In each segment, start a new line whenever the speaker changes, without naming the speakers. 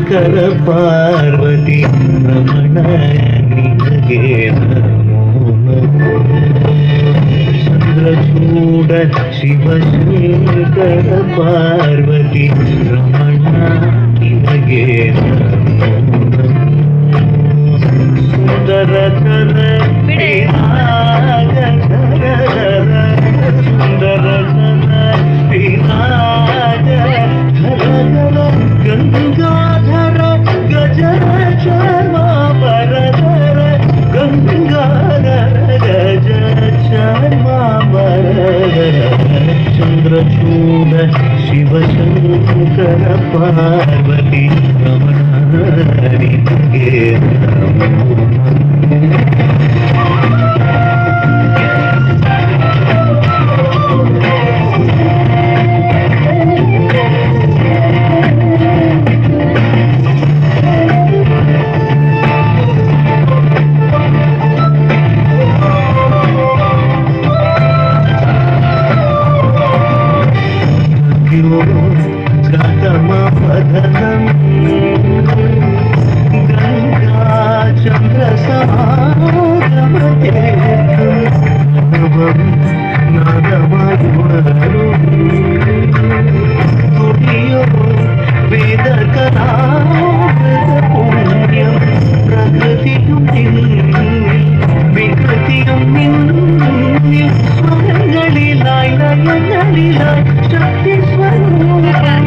ಶಂಕರ ಪಾರ್ವತಿ ರಮಣ ನಿನಗೆ ನಮೋ ನಮೋ. ಚಂದ್ರಚೂಡ ಶಿವಶಂಕರ ಪಾರ್ವತಿ ರಮಣ ನಿನಗೆ ನಮೋ ನಮೋ. ಸುಂದರ ಧರ ವಿನಾಗ ಧರ ಸುಂದರ ಧರ ವಿನಾಗ ಧರ ಗಂಗಾಧರ ಗಜರ ಚಾರ್ಮಾಂಬರಧರ ಗಂಗಾಧರ ಗಜ ಚಾರ್ಮಾಂಬರಧರ ಚಂದ್ರಚೂಡ ಶಿವಶಂಕರ ಪಾರ್ವತಿ ರಮಣ ನಿನಗೆ ನಮೋ गतमवदनं गङ्गाचन्द्रसमागमतीर्थं नादमयुणरुं तुर्यो वेदकलामृतपुण्यं प्रकृतियुं विकृतियुं निन्दिं स्वरங்களிലായി ലയങ്ങളിലായി ശക്തി സ്വരൂപം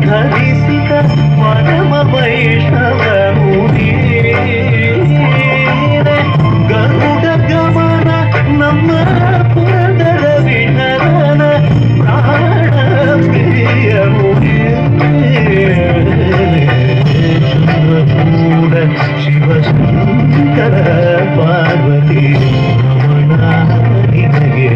ಧರಿಸಿದ ಪರಮ ವೈಷ್ಣವಮೂರ್ತಿ ಗರುಡ ಗಮನ ನಮ್ಮ ಪುರದರ ವಿಠಲನ ಪ್ರಾಣ ಪ್ರಿಯ ಚಂದ್ರಚೂಡ ಶಿವಶಂಕರ ಪಾರ್ವತಿ ರಮಣ ನಿನಗೆ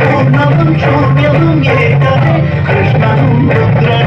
पूर्णं शून्यं येकं कृष्णं रुद्र